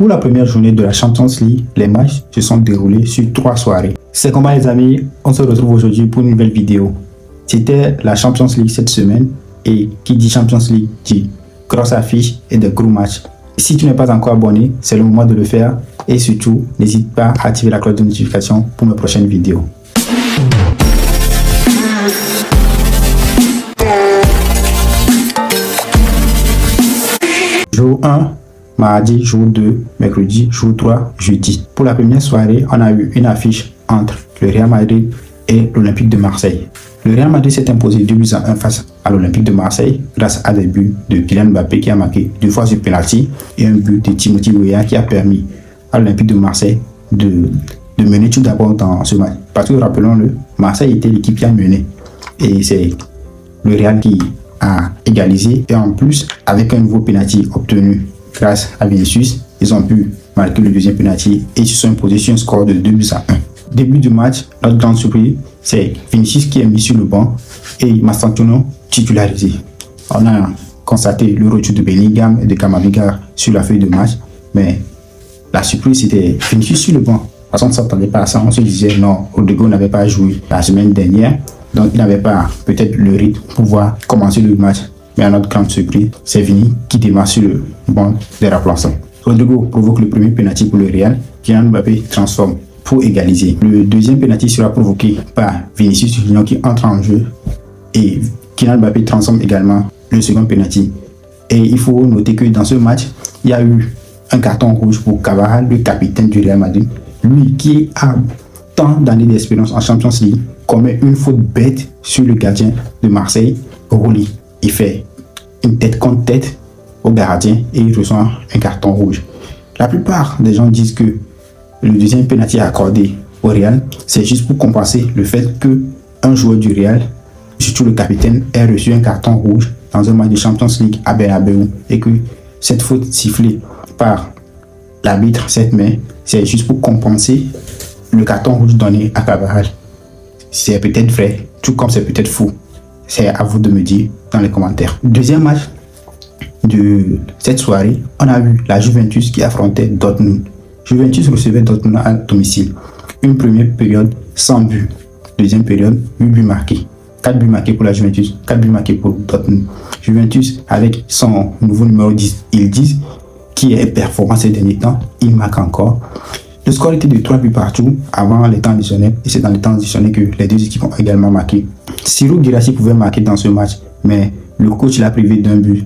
Pour la première journée de la Champions League, les matchs se sont déroulés sur 3 soirées. C'est comment les amis, on se retrouve aujourd'hui pour une nouvelle vidéo. C'était la Champions League cette semaine et qui dit Champions League dit grosse affiche et de gros matchs. Si tu n'es pas encore abonné, c'est le moment de le faire et surtout, n'hésite pas à activer la cloche de notification pour mes prochaines vidéos. Jour 1, mardi, jour 2, mercredi, jour 3, jeudi. Pour la première soirée, on a eu une affiche entre le Real Madrid et l'Olympique de Marseille. Le Real Madrid s'est imposé 2-1 face à l'Olympique de Marseille grâce à des buts de Kylian Mbappé qui a marqué 2 fois sur penalty et un but de Timothy Weah qui a permis à l'Olympique de Marseille de mener tout d'abord dans ce match. Parce que rappelons-le, Marseille était l'équipe qui a mené et c'est le Real qui a égalisé et en plus avec un nouveau penalty obtenu grâce à Vinicius, ils ont pu marquer le deuxième penalty et ils se sont imposés sur un score de 2-1. Début du match, notre grande surprise, c'est Vinicius qui est mis sur le banc et Mastantuono titularisé. On a constaté le retour de Bellingham et de Camavinga sur la feuille de match, mais la surprise c'était Vinicius sur le banc. Parce qu'on ne s'attendait pas à ça, on se disait non, Rodrigo n'avait pas joué la semaine dernière, donc il n'avait pas peut-être le rythme pour pouvoir commencer le match. Mais à notre grande surprise, c'est Vini qui démarre sur le banc des remplaçants. Rodrigo provoque le premier penalty pour le Real, Kylian Mbappé transforme pour égaliser. Le deuxième penalty sera provoqué par Vinicius Junior qui entre en jeu et Kylian Mbappé transforme également le second penalty. Et il faut noter que dans ce match, il y a eu un carton rouge pour Carvajal, le capitaine du Real Madrid. Lui qui a tant d'années d'expérience en Champions League commet une faute bête sur le gardien de Marseille, Rulli. Il fait une tête contre tête au gardien et il reçoit un carton rouge. La plupart des gens disent que le deuxième penalty accordé au Real, c'est juste pour compenser le fait qu'un joueur du Real, surtout le capitaine, ait reçu un carton rouge dans un match de Champions League à Bernabeu et que cette faute sifflée par l'arbitre cette main, c'est juste pour compenser le carton rouge donné à Carvajal. C'est peut-être vrai, tout comme c'est peut-être faux. C'est à vous de me dire dans les commentaires. Deuxième match de cette soirée, on a eu la Juventus qui affrontait Dortmund. Juventus recevait Dortmund à domicile. Une première période sans but. Deuxième période, 8 buts marqués. 4 buts marqués pour la Juventus, 4 buts marqués pour Dortmund. Juventus avec son nouveau numéro 10, Yıldız, qui est performant ces derniers temps, il marque encore. Le score était de 3 buts partout avant les temps additionnels et c'est dans les temps additionnels que les deux équipes ont également marqué. Ciro Guirassy pouvait marquer dans ce match, mais le coach l'a privé d'un but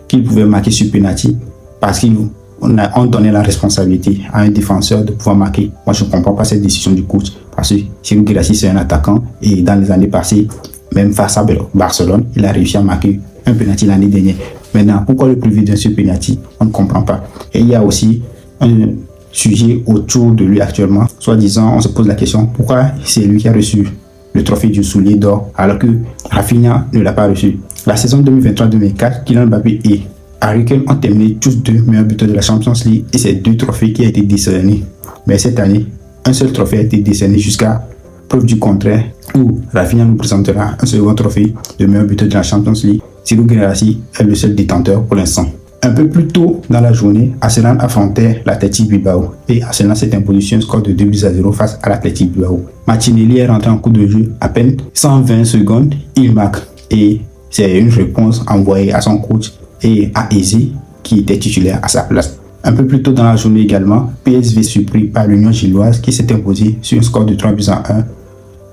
qu'il pouvait marquer sur penalty parce qu'on donnait la responsabilité à un défenseur de pouvoir marquer. Moi, je ne comprends pas cette décision du coach parce que Ciro Guirassy, c'est un attaquant et dans les années passées, même face à Barcelone, il a réussi à marquer un penalty l'année dernière. Maintenant, pourquoi le priver d'un seul penalty? On ne comprend pas. Et il y a aussi un sujet autour de lui actuellement. Soi-disant, on se pose la question, pourquoi c'est lui qui a reçu le trophée du soulier d'or alors que Rafinha ne l'a pas reçu. La saison 2023-2024, Kylian Mbappé et Harry Kane ont terminé tous deux meilleurs buteurs de la Champions League et c'est 2 trophées qui ont été décernés. Mais cette année, un seul trophée a été décerné jusqu'à preuve du contraire où Rafinha nous présentera un second trophée de meilleur buteur de la Champions League. Ciro Guirassy est le seul détenteur pour l'instant. Un peu plus tôt dans la journée, Arsenal affrontait l'Athletic Bilbao et Arsenal s'est imposé sur un score de 2-0 face à l'Athletic Bilbao. Martinelli est rentré en coup de jeu à peine 120 secondes, il marque et c'est une réponse envoyée à son coach et à Eze qui était titulaire à sa place. Un peu plus tôt dans la journée également, PSV surpris par l'Union Gilloise qui s'est imposé sur un score de 3-1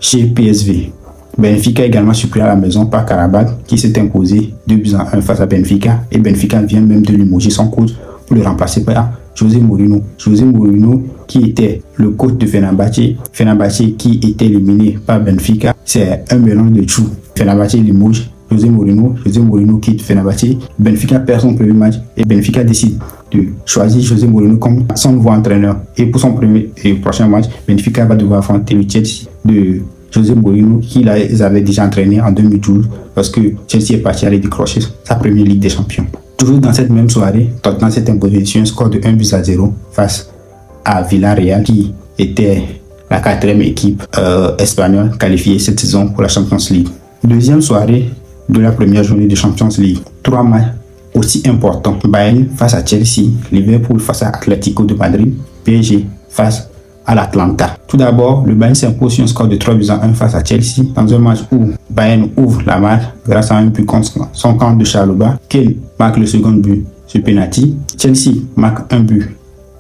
chez PSV. Benfica également surpris à la maison par Karabakh qui s'est imposé 2-1 face à Benfica et Benfica vient même de limoger son coach pour le remplacer par José Mourinho. José Mourinho qui était le coach de Fenerbahçe qui était éliminé par Benfica. C'est un mélange de tout. Fenerbahçe limoge José Mourinho quitte Fenerbahçe. Benfica perd son premier match et Benfica décide de choisir José Mourinho comme son nouveau entraîneur. Et pour son premier et prochain match, Benfica va devoir affronter le Chelsea de José Mourinho qui les avait déjà entraîné en 2012 lorsque Chelsea est parti aller décrocher sa première Ligue des Champions. Toujours dans cette même soirée, Tottenham s'est imposé sur un score de 1-0 face à Villarreal qui était la 4e équipe espagnole qualifiée cette saison pour la Champions League. Deuxième soirée de la première journée de Champions League. 3 matchs aussi importants. Bayern face à Chelsea, Liverpool face à Atlético de Madrid, PSG face à l'Atlanta. Tout d'abord, le Bayern s'impose sur un score de 3-1 face à Chelsea dans un match où Bayern ouvre la marque grâce à un but contre son camp de Chalobah. Kane marque le second but sur penalty. Chelsea marque un but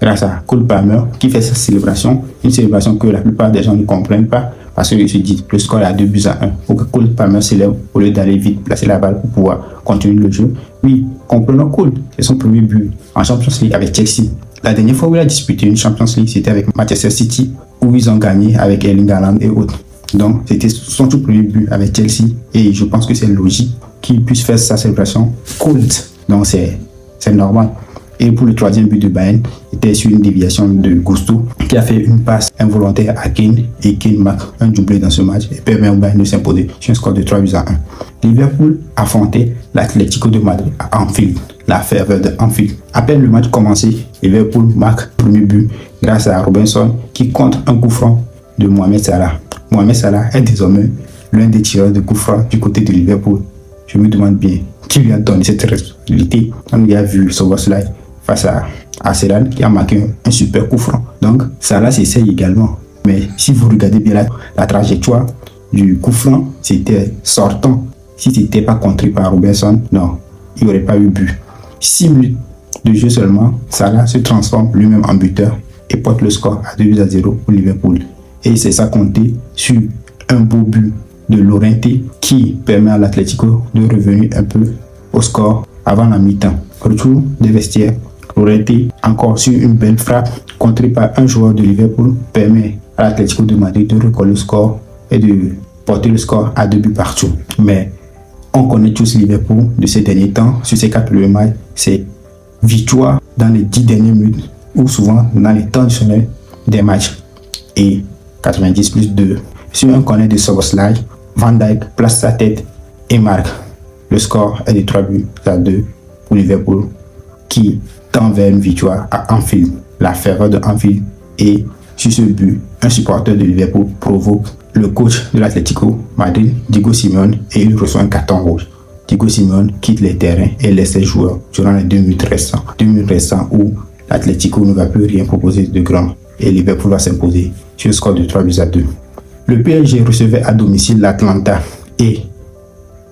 grâce à Cole Palmer qui fait sa célébration, une célébration que la plupart des gens ne comprennent pas parce qu'ils se disent le score est à 2-1 pour que Cole Palmer s'élève au lieu d'aller vite placer la balle pour pouvoir continuer le jeu. Oui, comprenons Cole, c'est son premier but en Champions League avec Chelsea. La dernière fois où il a disputé une Champions League, c'était avec Manchester City, où ils ont gagné avec Erling Haaland et autres. Donc, c'était son tout premier but avec Chelsea. Et je pense que c'est logique qu'il puisse faire sa célébration courte. Donc, c'est normal. Et pour le troisième but de Bayern, c'était sur une déviation de Gusto, qui a fait une passe involontaire à Kane. Et Kane marque un doublé dans ce match et permet au Bayern de s'imposer sur un score de 3-1. Liverpool affrontait l'Atlético de Madrid à Anfield. La ferveur de Anfield. À peine le match commencé, Liverpool marque le premier but grâce à Robinson qui contre un coup franc de Mohamed Salah. Mohamed Salah est désormais l'un des tireurs de coup franc du côté de Liverpool. Je me demande bien qui lui a donné cette responsabilité. On lui a vu Szoboszlai face à Arsenal qui a marqué un super coup franc. Donc Salah s'essaye également. Mais si vous regardez bien la trajectoire du coup franc, c'était sortant. Si ce n'était pas contré par Robinson, non, il n'y aurait pas eu but. 6 minutes de jeu seulement, Salah se transforme lui-même en buteur et porte le score à 2-0 pour Liverpool. Et c'est ça compté sur un beau but de Llorente qui permet à l'Atlético de revenir un peu au score avant la mi-temps. Retour des vestiaires, Llorente encore sur une belle frappe contrée par un joueur de Liverpool permet à l'Atlético de Madrid de recoller le score et de porter le score à 2 buts partout. Mais on connaît tous Liverpool de ces derniers temps. Sur ces 4 premiers matchs, c'est victoire dans les 10 dernières minutes ou souvent dans les temps additionnels des matchs. Et 90 plus 2. Sur un corner de Szoboszlai, Van Dijk place sa tête et marque. Le score est de 3-2 pour Liverpool qui tend vers une victoire à Anfield. La ferveur de Anfield. Et sur ce but, un supporter de Liverpool provoque le coach de l'Atlético Madrid, Diego Simeone, et il reçoit un carton rouge. Diego Simeone quitte les terrains et laisse ses joueurs durant les 2 minutes restantes. 2 minutes restantes où l'Atlético ne va plus rien proposer de grand et Liverpool va s'imposer sur un score de 3-2. Le PSG recevait à domicile l'Atlanta et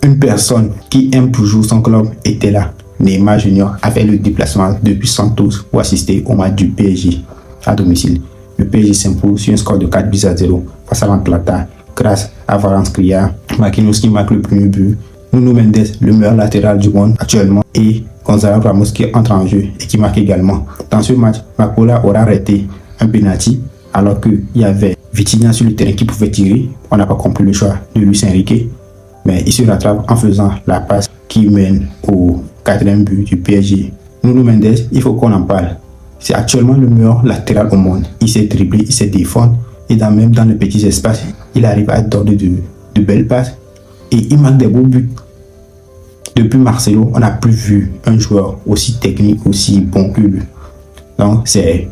une personne qui aime toujours son club était là. Neymar Junior a fait le déplacement depuis Santos pour assister au match du PSG à domicile. Le PSG s'impose sur un score de 4-0 face à l'Atlanta grâce à Kvaratskhelia, Marquinhos qui marque le premier but, Nuno Mendes, le meilleur latéral du monde actuellement, et Gonzalo Ramos qui entre en jeu et qui marque également. Dans ce match, Makola aura arrêté un penalty alors qu'il y avait Vitinha sur le terrain qui pouvait tirer. On n'a pas compris le choix de Luis Enrique, mais il se rattrape en faisant la passe qui mène au 4e but du PSG. Nuno Mendes, il faut qu'on en parle. C'est actuellement le meilleur latéral au monde. Il sait dribbler, il sait défendre. Et même dans les petits espaces, il arrive à donner de belles passes. Et il marque des beaux buts. Depuis Marcelo, on n'a plus vu un joueur aussi technique, aussi bon que lui. Donc c'est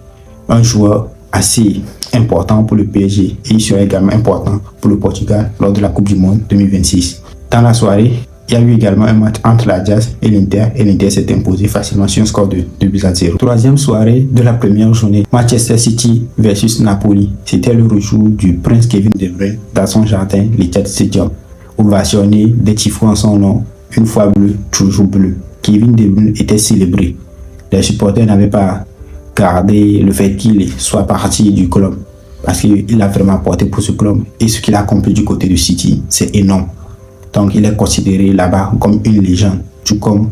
un joueur assez important pour le PSG. Et il sera également important pour le Portugal lors de la Coupe du Monde 2026. Dans la soirée, il y a eu également un match entre la Jazz et l'Inter s'est imposé facilement sur un score de 2-0. Troisième soirée de la première journée, Manchester City versus Napoli. C'était le retour du prince Kevin De Bruyne dans son jardin, l'Etihad Stadium. Ovationné, des tifos en son nom, une fois bleu, toujours bleu. Kevin De Bruyne était célébré. Les supporters n'avaient pas gardé le fait qu'il soit parti du club parce qu'il a vraiment apporté pour ce club. Et ce qu'il a accompli du côté de City, c'est énorme. Donc il est considéré là-bas comme une légende, tout comme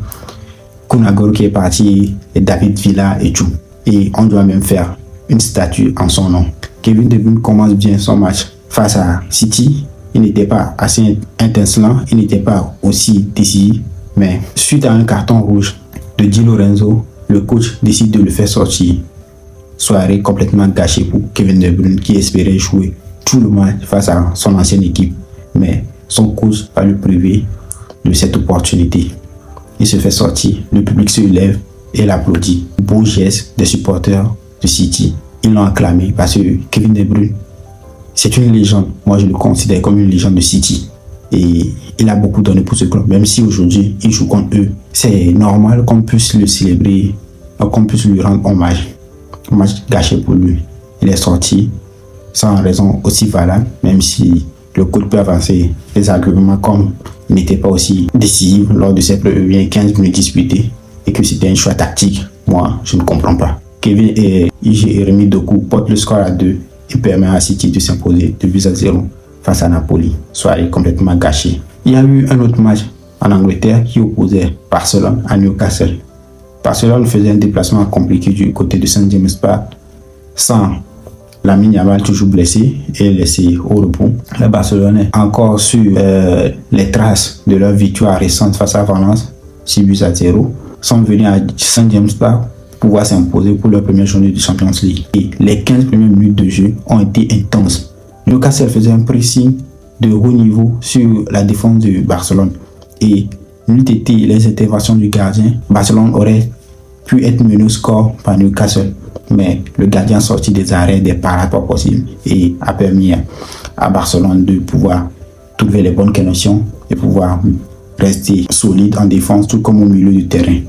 Kun Aguero qui est parti, et David Villa et tout. Et on doit même faire une statue en son nom. Kevin De Bruyne commence bien son match face à City. Il n'était pas assez intincelant, il n'était pas aussi décisif. Mais suite à un carton rouge de Di Lorenzo, le coach décide de le faire sortir. Soirée complètement gâchée pour Kevin De Bruyne qui espérait jouer tout le match face à son ancienne équipe. Mais son coach va le priver de cette opportunité. Il se fait sortir, le public se lève et l'applaudit. Beau geste des supporters de City. Ils l'ont acclamé parce que Kevin De Bruyne, c'est une légende. Moi, je le considère comme une légende de City. et il a beaucoup donné pour ce club. Même si aujourd'hui il joue contre eux, c'est normal qu'on puisse le célébrer, qu'on puisse lui rendre hommage. Un match gâché pour lui. Il est sorti sans raison aussi valable, même si le coach peut avancer des arguments comme il n'était pas aussi décisif lors de ses premiers 15 minutes disputées et que c'était un choix tactique. Moi, je ne comprends pas. Kevin et Jérémy Doku portent le score à 2 et permet à City de s'imposer 2-0 face à Napoli. Soirée complètement gâchée. Il y a eu un autre match en Angleterre qui opposait Barcelone à Newcastle. Barcelone faisait un déplacement compliqué du côté de St James Park sans Lamine Yamal toujours blessé et laissé au repos. Les Barcelonais, encore sur les traces de leur victoire récente face à Valence, 6-0, sont venus à St James Park pour pouvoir s'imposer pour leur première journée de Champions League. Et les 15 premières minutes de jeu ont été intenses. Newcastle faisait un pressing de haut niveau sur la défense de Barcelone. Et n'eût été les interventions du gardien, Barcelone aurait pu être mené au score par Newcastle. Mais le gardien sorti des arrêts, des parades pas possibles et a permis à Barcelone de pouvoir trouver les bonnes connexions et pouvoir rester solide en défense tout comme au milieu du terrain.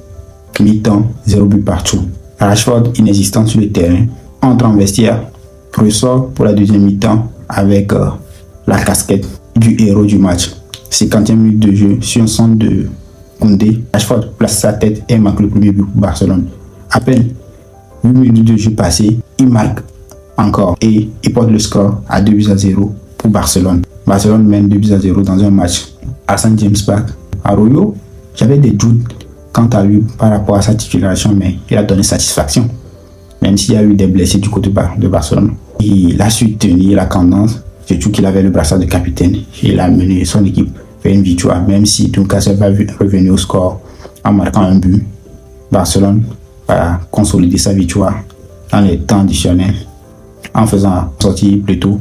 Mi-temps, 0 but partout. Rashford, inexistant sur le terrain, entre en vestiaire, ressort pour la deuxième mi-temps avec la casquette du héros du match. 50e minute de jeu sur un centre de Koundé. Rashford place sa tête et marque le premier but pour Barcelone. À peine 8 minutes de jeu passé, il marque encore et il porte le score à 2-0 pour Barcelone. Barcelone mène 2-0 dans un match à St James Park. Arroyo, j'avais des doutes quant à lui par rapport à sa titularisation, mais il a donné satisfaction. Même s'il y a eu des blessés du côté de Barcelone. Il a su tenir la cadence, surtout qu'il avait le brassard de capitaine. Il a mené son équipe vers une victoire, même si Newcastle va revenir au score en marquant un but. Barcelone va consolider sa victoire dans les temps additionnels en faisant sortir plutôt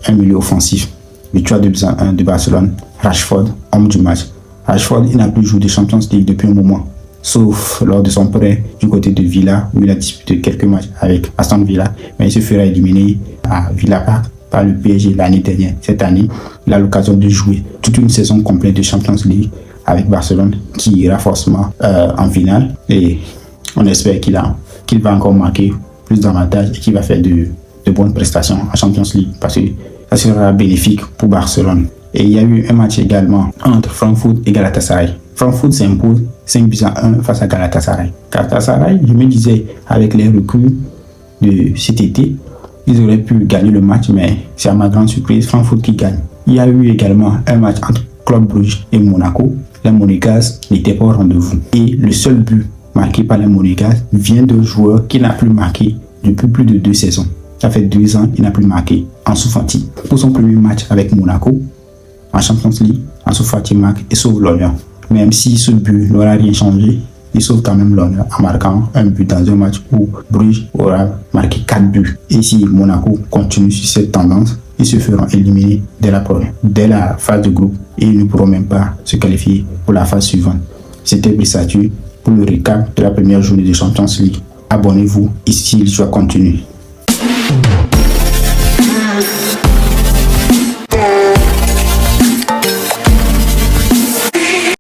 un milieu offensif. Victoire 2-1 de Barcelone. Rashford, homme du match. Rashford, il n'a plus joué de Champions League depuis un moment, sauf lors de son prêt du côté de Villa, où il a disputé quelques matchs avec Aston Villa, mais il se fera éliminer à Villa Park par le PSG l'année dernière. Cette année, il a l'occasion de jouer toute une saison complète de Champions League avec Barcelone, qui ira forcément en finale, et on espère qu'il va encore marquer plus d'avantages et qu'il va faire de bonnes prestations en Champions League, parce que ça sera bénéfique pour Barcelone. Et il y a eu un match également entre Francfort et Galatasaray. Francfort s'impose 5-1 face à Galatasaray. Galatasaray, je me disais, avec les recrues de cet été, ils auraient pu gagner le match, mais c'est à ma grande surprise, Francfort qui gagne. Il y a eu également un match entre Club Brugge et Monaco. Les Monégasques n'étaient pas au rendez-vous. Et le seul but marqué par les Monégasques vient d'un joueur qui n'a plus marqué depuis plus de 2 saisons. Ça fait 2 ans qu'il n'a plus marqué, Ansu Fati. Pour son premier match avec Monaco, en Champions League, Ansu Fati marque et sauve l'honneur. Même si ce but n'aura rien changé, il sauve quand même l'honneur en marquant un but dans un match où Bruges aura marqué 4 buts. Et si Monaco continue sur cette tendance, ils se feront éliminer dès la phase de groupe et ils ne pourront même pas se qualifier pour la phase suivante. C'était Brissatu pour le récap de la première journée de Champions League. Abonnez-vous ici, il doit continuer.